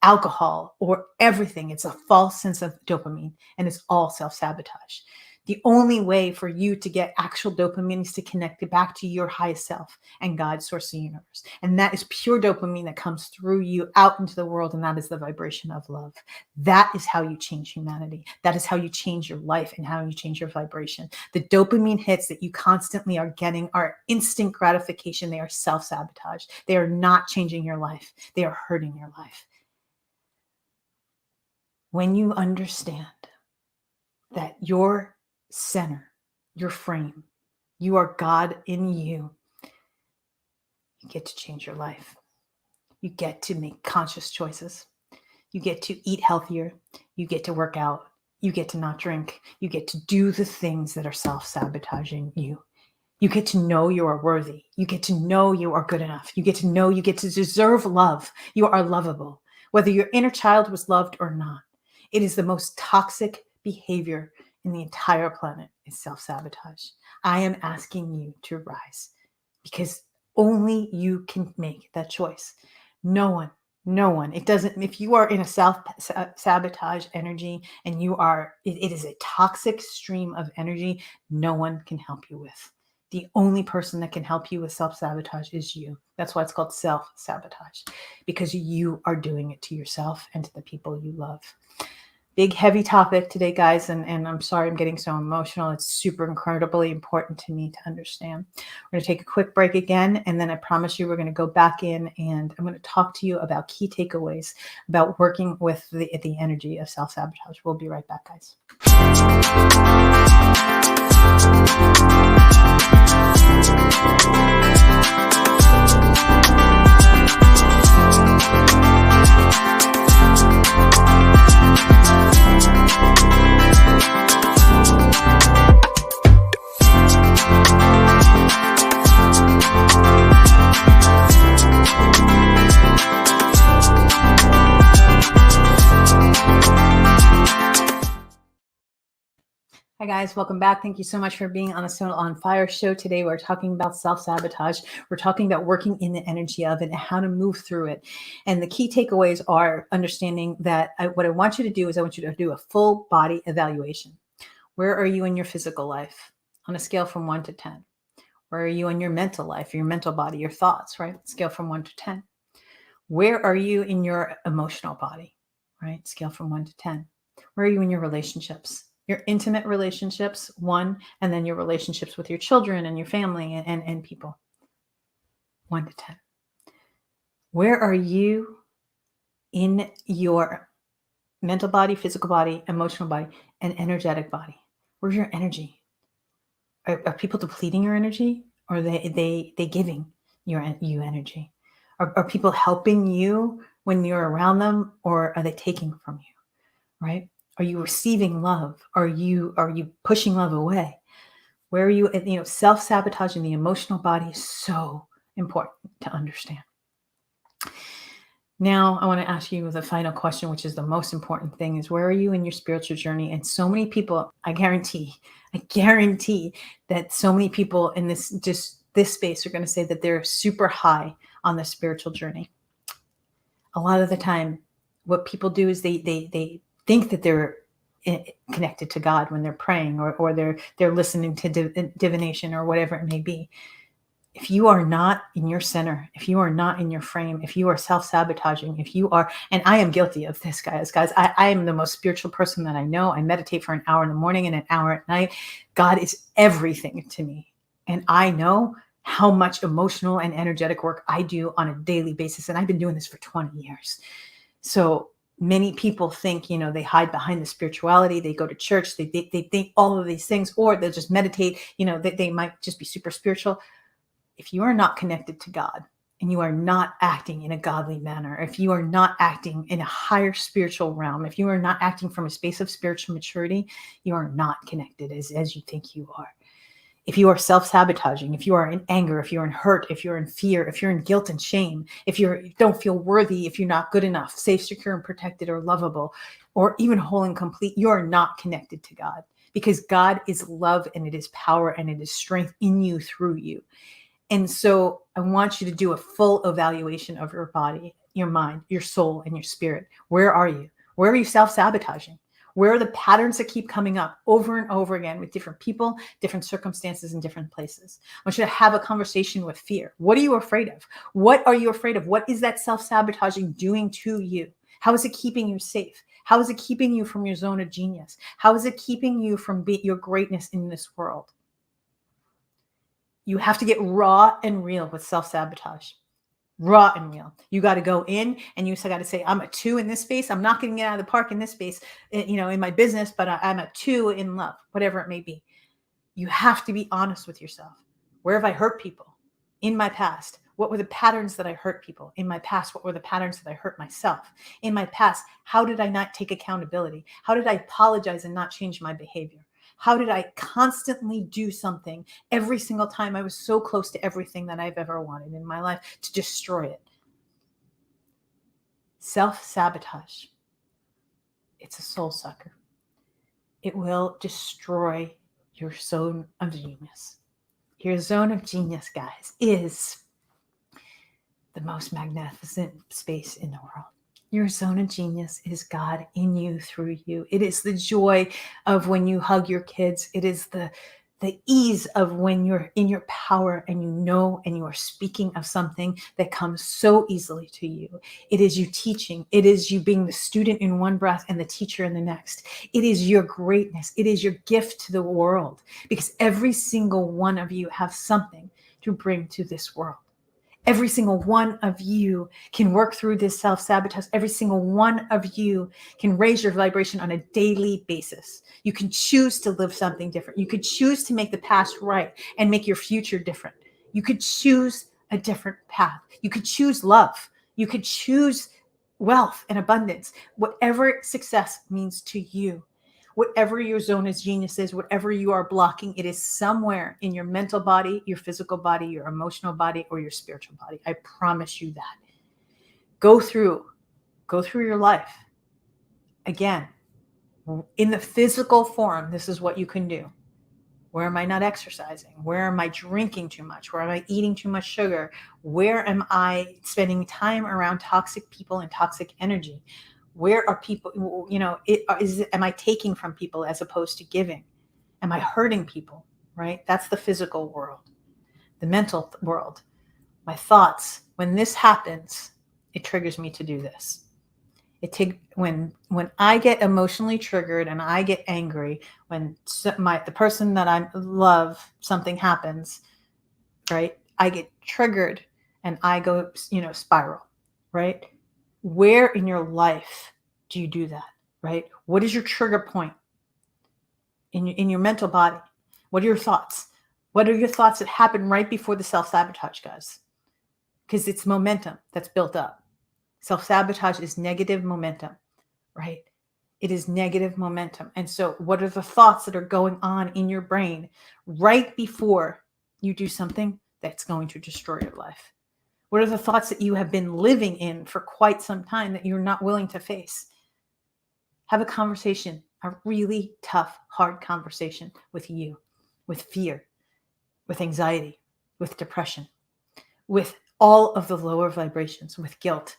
[SPEAKER 1] alcohol or everything, it's a false sense of dopamine, and it's all self-sabotage. The only way for you to get actual dopamine is to connect it back to your highest self and God, source of the universe. And that is pure dopamine that comes through you out into the world. And that is the vibration of love. That is how you change humanity. That is how you change your life and how you change your vibration. The dopamine hits that you constantly are getting are instant gratification. They are self-sabotage. They are not changing your life. They are hurting your life. When you understand that your center, your frame, you are God in you, you get to change your life. You get to make conscious choices. You get to eat healthier. You get to work out. You get to not drink. You get to do the things that are self-sabotaging you. You get to know you are worthy. You get to know you are good enough. You get to know you get to deserve love. You are lovable, whether your inner child was loved or not. It is the most toxic behavior in the entire planet is self-sabotage. I am asking you to rise because only you can make that choice. No one. It doesn't, if you are in a self-sabotage energy and you are, it is a toxic stream of energy, no one can help you with. The only person that can help you with self-sabotage is you. That's why it's called self-sabotage, because you are doing it to yourself and to the people you love. Big, heavy topic today, guys, and I'm sorry I'm getting so emotional. It's super incredibly important to me to understand. We're going to take a quick break again, and then I promise you we're going to go back in, and I'm going to talk to you about key takeaways about working with the energy of self-sabotage. We'll be right back, guys. Hi guys, welcome back. Thank you so much for being on the Soul on Fire show. Today we're talking about self-sabotage. We're talking about working in the energy of it and how to move through it. And the key takeaways are understanding that what I want you to do is I want you to do a full body evaluation. Where are you in your physical life on a scale from 1 to 10? Where are you in your mental life, your mental body, your thoughts, right? Scale from 1 to 10. Where are you in your emotional body, right? Scale from 1 to 10. Where are you in your relationships? Your intimate relationships, 1, and then your relationships with your children and your family and people, 1 to 10. Where are you in your mental body, physical body, emotional body, and energetic body? Where's your energy? Are people depleting your energy, or are they giving you energy? Are people helping you when you're around them, or are they taking from you, right? Are you receiving love? Are you pushing love away? Where are you? Self-sabotaging the emotional body is so important to understand. Now, I want to ask you the final question, which is the most important thing, is where are you in your spiritual journey? And so many people, I guarantee that so many people in this space are going to say that they're super high on the spiritual journey. A lot of the time, what people do is they think that they're connected to God when they're praying, or they're listening to divination or whatever it may be. If you are not in your center, if you are not in your frame, if you are self-sabotaging, if you are, and I am guilty of this, guys, I am the most spiritual person that I know. I meditate for an hour in the morning and an hour at night. God is everything to me. And I know how much emotional and energetic work I do on a daily basis. And I've been doing this for 20 years. So many people think, they hide behind the spirituality. They go to church. They think all of these things, or they'll just meditate, they might just be super spiritual. If you are not connected to God and you are not acting in a godly manner, if you are not acting in a higher spiritual realm, if you are not acting from a space of spiritual maturity, you are not connected as you think you are. If you are self-sabotaging, if you are in anger, if you're in hurt, if you're in fear, if you're in guilt and shame, if you don't feel worthy, if you're not good enough, safe, secure, and protected, or lovable, or even whole and complete, you are not connected to God, because God is love, and it is power, and it is strength in you, through you. And so I want you to do a full evaluation of your body, your mind, your soul, and your spirit. Where are you? Where are you self-sabotaging? Where are the patterns that keep coming up over and over again with different people, different circumstances, and different places? I want you to have a conversation with fear. What are you afraid of? What are you afraid of? What is that self-sabotaging doing to you? How is it keeping you safe? How is it keeping you from your zone of genius? How is it keeping you from your greatness in this world? You have to get raw and real with self-sabotage. Raw and real. You got to go in and you got to say, I'm a 2 in this space. I'm not going to get out of the park in this space, in my business, but I'm a 2 in love, whatever it may be. You have to be honest with yourself. Where have I hurt people in my past? What were the patterns that I hurt people in my past? What were the patterns that I hurt myself in my past? How did I not take accountability? How did I apologize and not change my behavior? How did I constantly do something every single time I was so close to everything that I've ever wanted in my life to destroy it? Self-sabotage. It's a soul sucker. It will destroy your zone of genius. Your zone of genius, guys, is the most magnificent space in the world. Your zone of genius is God in you, through you. It is the joy of when you hug your kids. It is the ease of when you're in your power and and you are speaking of something that comes so easily to you. It is you teaching. It is you being the student in one breath and the teacher in the next. It is your greatness. It is your gift to the world, because every single one of you have something to bring to this world. Every single one of you can work through this self-sabotage. Every single one of you can raise your vibration on a daily basis. You can choose to live something different. You could choose to make the past right and make your future different. You could choose a different path. You could choose love. You could choose wealth and abundance. Whatever success means to you, whatever your zone of genius is, whatever you are blocking, it is somewhere in your mental body, your physical body, your emotional body, or your spiritual body. I promise you that. Go through your life. Again, in the physical form, this is what you can do. Where am I not exercising? Where am I drinking too much? Where am I eating too much sugar? Where am I spending time around toxic people and toxic energy? Where are people, am I taking from people as opposed to giving? Am I hurting people, right? That's the physical world. The mental world, my thoughts. When this happens, it triggers me to do this. When I get emotionally triggered and I get angry, when the person that I love, something happens, right? I get triggered and I go, spiral, right? Where in your life do you do that, right? What is your trigger point in your mental body? What are your thoughts? What are your thoughts that happen right before the self-sabotage, guys? Because it's momentum that's built up. Self-sabotage is negative momentum, right? It is negative momentum. And so what are the thoughts that are going on in your brain right before you do something that's going to destroy your life? What are the thoughts that you have been living in for quite some time that you're not willing to face? Have a conversation, a really tough, hard conversation with you, with fear, with anxiety, with depression, with all of the lower vibrations, with guilt.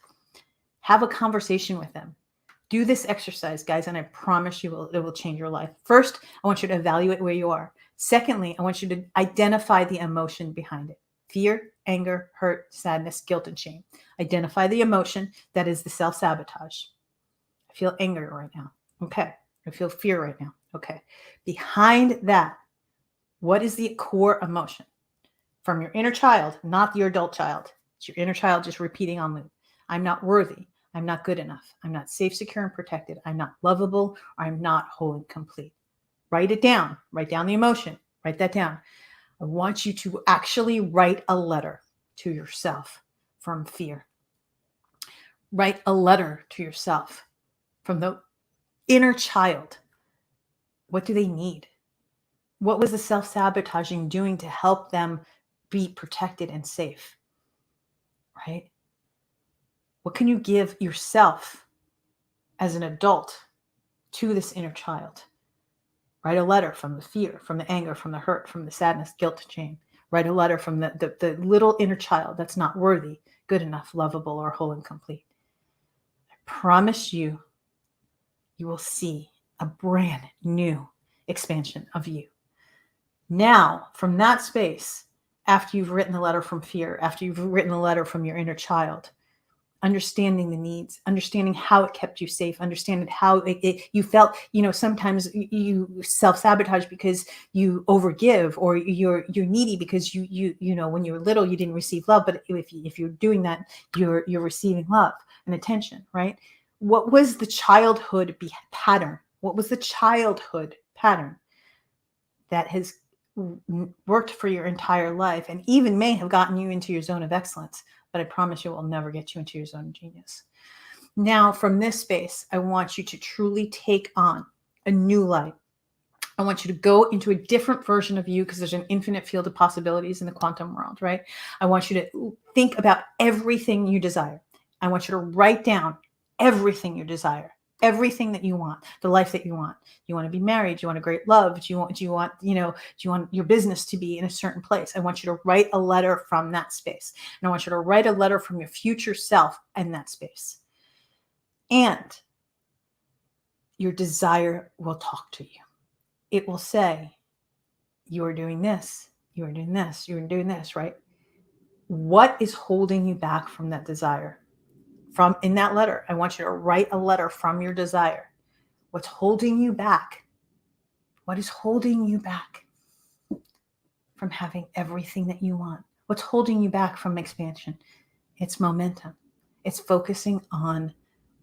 [SPEAKER 1] Have a conversation with them. Do this exercise, guys, and I promise you it will change your life. First, I want you to evaluate where you are. Secondly, I want you to identify the emotion behind it. Fear, anger, hurt, sadness, guilt, and shame. Identify the emotion that is the self-sabotage. I feel anger right now. Okay. I feel fear right now. Okay. Behind that, what is the core emotion? From your inner child, not your adult child. It's your inner child just repeating on loop. I'm not worthy. I'm not good enough. I'm not safe, secure, and protected. I'm not lovable. I'm not whole and complete. Write it down. Write down the emotion. Write that down. I want you to actually write a letter to yourself from fear. Write a letter to yourself from the inner child. What do they need? What was the self-sabotaging doing to help them be protected and safe? Right? What can you give yourself as an adult to this inner child? Write a letter from the fear, from the anger, from the hurt, from the sadness, guilt, shame. Write a letter from the little inner child that's not worthy, good enough, lovable, or whole and complete. I promise you, you will see a brand new expansion of you. Now, from that space, after you've written the letter from fear, after you've written the letter from your inner child, understanding the needs, understanding how it kept you safe, understanding how you felt, sometimes you self-sabotage because you overgive, or you're needy because you when you were little, you didn't receive love. But if you're doing that, you're receiving love and attention, right? What was the childhood pattern? What was the childhood pattern that has worked for your entire life and even may have gotten you into your zone of excellence? But I promise you it will never get you into your zone of genius. Now, from this space, I want you to truly take on a new light. I want you to go into a different version of you, because there's an infinite field of possibilities in the quantum world, right? I want you to think about everything you desire. I want you to write down everything you desire, everything that you want, the life that you want. You want to be married? Do you want a great love? Do you want your business to be in a certain place? I want you to write a letter from that space. And I want you to write a letter from your future self in that space. And your desire will talk to you. It will say, you are doing this, you are doing this, you are doing this, right? What is holding you back from that desire? From in that letter, I want you to write a letter from your desire. What's holding you back? What is holding you back from having everything that you want? What's holding you back from expansion? It's momentum. It's focusing on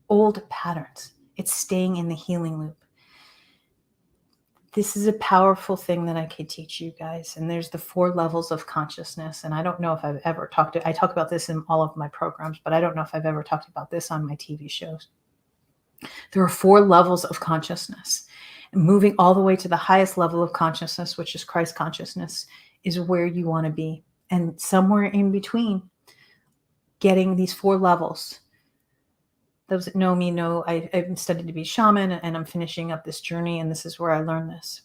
[SPEAKER 1] old patterns. It's staying in the healing loop. This is a powerful thing that I could teach you guys. And there's the 4 levels of consciousness. And I don't know if I've ever I talk about this in all of my programs, but I don't know if I've ever talked about this on my TV shows. There are 4 levels of consciousness. And moving all the way to the highest level of consciousness, which is Christ consciousness, is where you want to be. And somewhere in between, getting these 4 levels. Those that know me know I've studied to be a shaman, and I'm finishing up this journey, and this is where I learned this.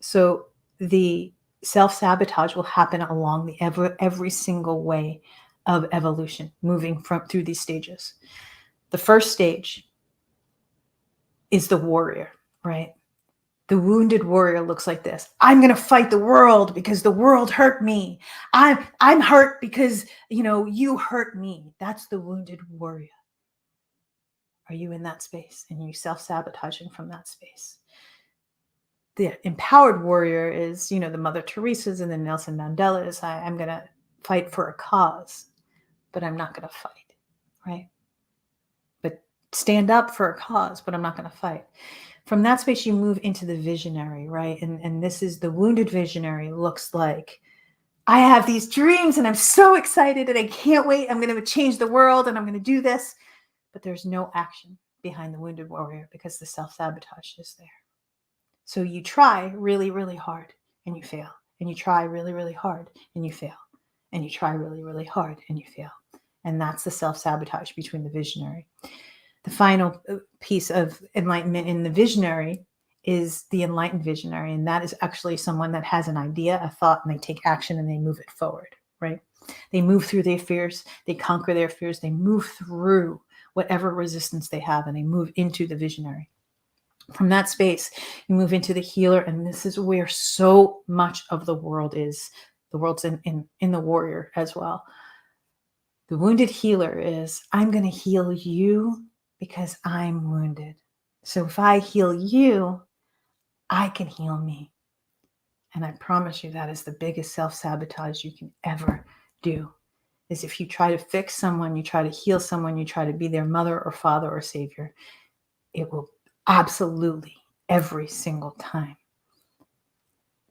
[SPEAKER 1] So the self-sabotage will happen along the every single way of evolution, moving through these stages. The first stage is the warrior, right? The wounded warrior looks like this. I'm going to fight the world because the world hurt me. I'm hurt because, you hurt me. That's the wounded warrior. Are you in that space? And you self-sabotaging from that space? The empowered warrior is, the Mother Teresa's and the Nelson Mandela's. I'm going to fight for a cause, but I'm not going to fight, right? But stand up for a cause, but I'm not going to fight. From that space, you move into the visionary, right? And this is the wounded visionary. Looks like, I have these dreams and I'm so excited and I can't wait. I'm going to change the world and I'm going to do this. But there's no action. behind the wounded warrior because the self-sabotage is there. So you try really, really hard and you fail. And you try really, really hard and you fail. And you try really, really hard and you fail. And that's the self-sabotage between the visionary. The final piece of enlightenment in the visionary is the enlightened visionary. And that is actually someone that has an idea, a thought, and they take action and they move it forward, right? They move through their fears. They conquer their fears. They move through whatever resistance they have and they move into the visionary. From that space, you move into the healer. And this is where so much of the world is. The world's in the warrior as well. The wounded healer is, I'm going to heal you because I'm wounded. So if I heal you, I can heal me. And I promise you that is the biggest self-sabotage you can ever do. Is if you try to fix someone, you try to heal someone, you try to be their mother or father or savior, it will absolutely every single time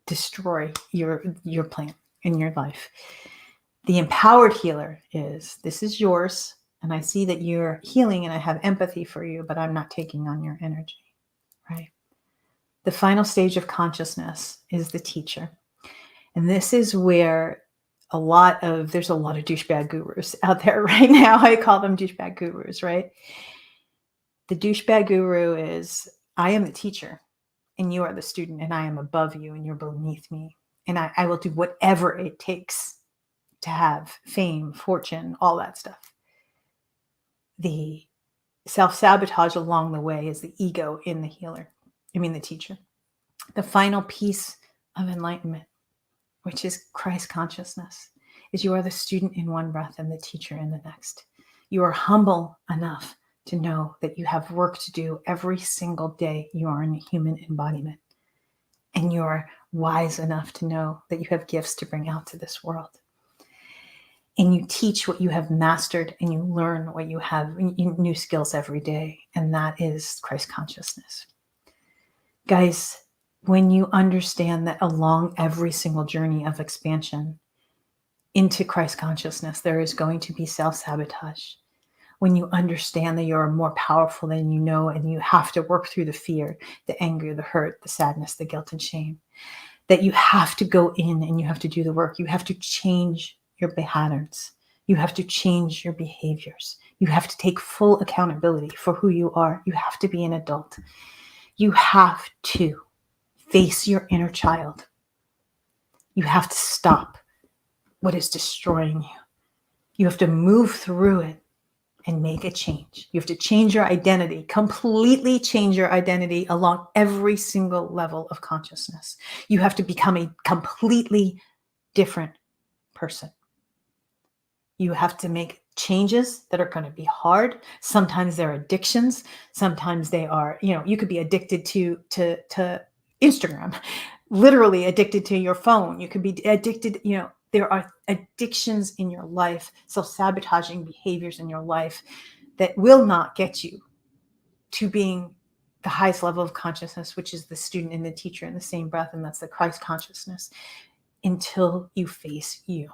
[SPEAKER 1] destroy your plan in your life. The empowered healer is, this is yours, and I see that you're healing and I have empathy for you, but I'm not taking on your energy, right? The final stage of consciousness is the teacher. And this is where there's a lot of douchebag gurus out there right now. I call them douchebag gurus, right? The douchebag guru is, I am the teacher and you are the student and I am above you and you're beneath me. And I will do whatever it takes to have fame, fortune, all that stuff. The self-sabotage along the way is the ego in the teacher. The final piece of enlightenment, which is Christ consciousness, is you are the student in one breath and the teacher in the next. You are humble enough to know that you have work to do every single day you are in a human embodiment. And you are wise enough to know that you have gifts to bring out to this world. And you teach what you have mastered and you learn what you have, new skills every day. And that is Christ consciousness. Guys, when you understand that along every single journey of expansion into Christ consciousness, there is going to be self-sabotage. When you understand that you're more powerful than you know and you have to work through the fear, the anger, the hurt, the sadness, the guilt and shame, that you have to go in and you have to do the work. You have to change your patterns. You have to change your behaviors. You have to take full accountability for who you are. You have to be an adult. You have to face your inner child. You have to stop what is destroying you. You have to move through it and make a change. You have to change your identity, completely change your identity along every single level of consciousness. You have to become a completely different person. You have to make changes that are going to be hard. Sometimes they're addictions. Sometimes they are, you could be addicted to Instagram, literally addicted to your phone. You could be addicted, there are addictions in your life, self-sabotaging behaviors in your life that will not get you to being the highest level of consciousness, which is the student and the teacher in the same breath. And that's the Christ consciousness, until you face you.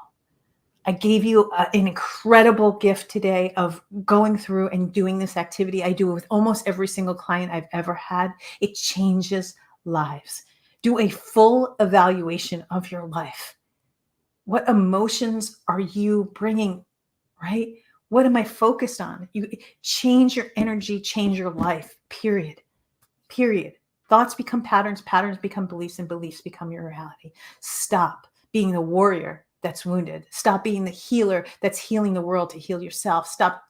[SPEAKER 1] I gave you an incredible gift today of going through and doing this activity. I do it with almost every single client I've ever had. It changes lives. Do a full evaluation of your life. What emotions are you bringing, right? What am I focused on? You change your energy, change your life, period. Thoughts become patterns, patterns become beliefs, and beliefs become your reality. Stop being the warrior that's wounded. Stop being the healer that's healing the world to heal yourself. Stop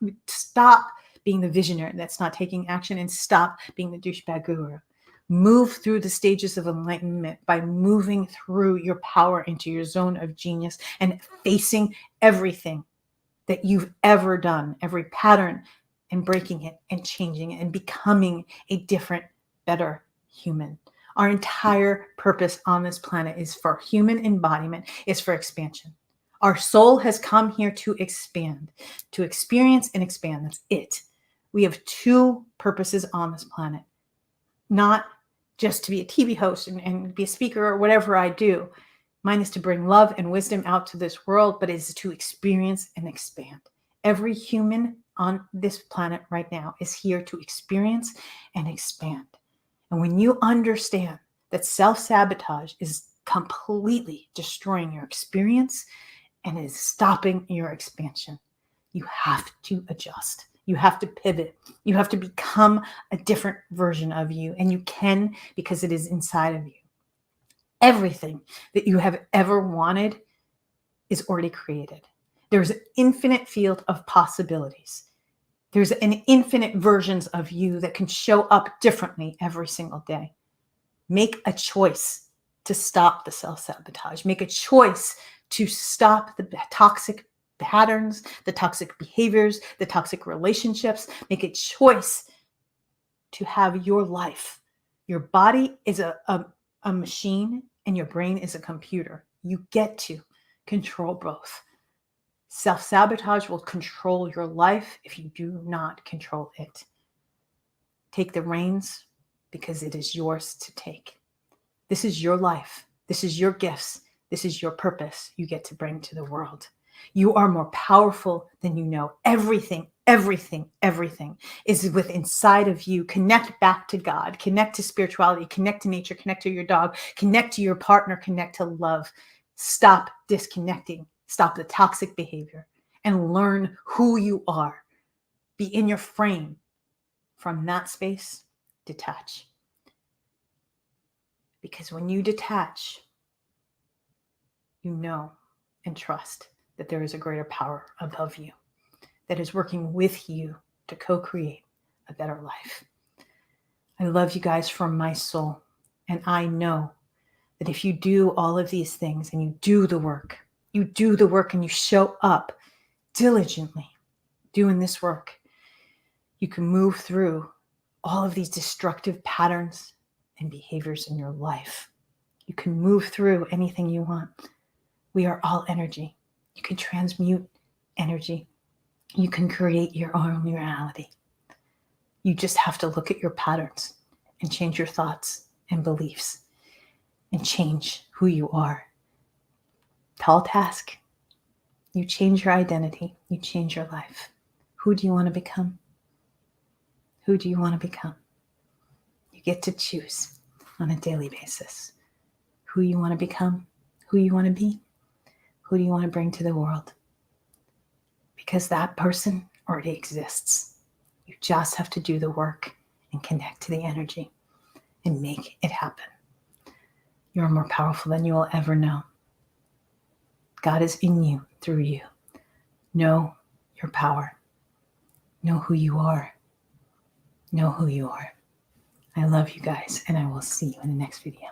[SPEAKER 1] being the visionary that's not taking action, and stop being the douchebag guru. Move through the stages of enlightenment by moving through your power into your zone of genius and facing everything that you've ever done, every pattern, and breaking it and changing it and becoming a different, better human. Our entire purpose on this planet is for human embodiment, is for expansion. Our soul has come here to expand, to experience and expand. That's it. We have two purposes on this planet, not just to be a TV host and be a speaker or whatever I do. Mine is to bring love and wisdom out to this world, but it is to experience and expand. Every human on this planet right now is here to experience and expand. And when you understand that self-sabotage is completely destroying your experience and is stopping your expansion, you have to adjust. You have to pivot. You have to become a different version of you. And you can, because it is inside of you. Everything that you have ever wanted is already created. There's an infinite field of possibilities. There's an infinite versions of you that can show up differently every single day. Make a choice to stop the self-sabotage. Make a choice to stop the toxic patterns, the toxic behaviors, the toxic relationships. Make a choice to have your life. Your body is a machine and your brain is a computer. You get to control both. Self-sabotage will control your life if you do not control it. Take the reins because it is yours to take. This is your life. This is your gifts. This is your purpose you get to bring to the world. You are more powerful than you know. Everything is within inside of you. Connect back to God. Connect to spirituality. Connect to nature. Connect to your dog. Connect to your partner. Connect to love. Stop disconnecting. Stop the toxic behavior and learn who you are. Be in your frame. From that space, detach. Because when you detach, you know and trust that there is a greater power above you that is working with you to co-create a better life. I love you guys from my soul. And I know that if you do all of these things and you do the work and you show up diligently doing this work, you can move through all of these destructive patterns and behaviors in your life. You can move through anything you want. We are all energy. You can transmute energy. You can create your own reality. You just have to look at your patterns and change your thoughts and beliefs and change who you are. Tall task. You change your identity. You change your life. Who do you want to become? Who do you want to become? You get to choose on a daily basis who you want to become, who you want to be, who do you want to bring to the world? Because that person already exists. You just have to do the work and connect to the energy and make it happen. You're more powerful than you will ever know. God is in you, through you. Know your power. Know who you are. Know who you are. I love you guys, and I will see you in the next video.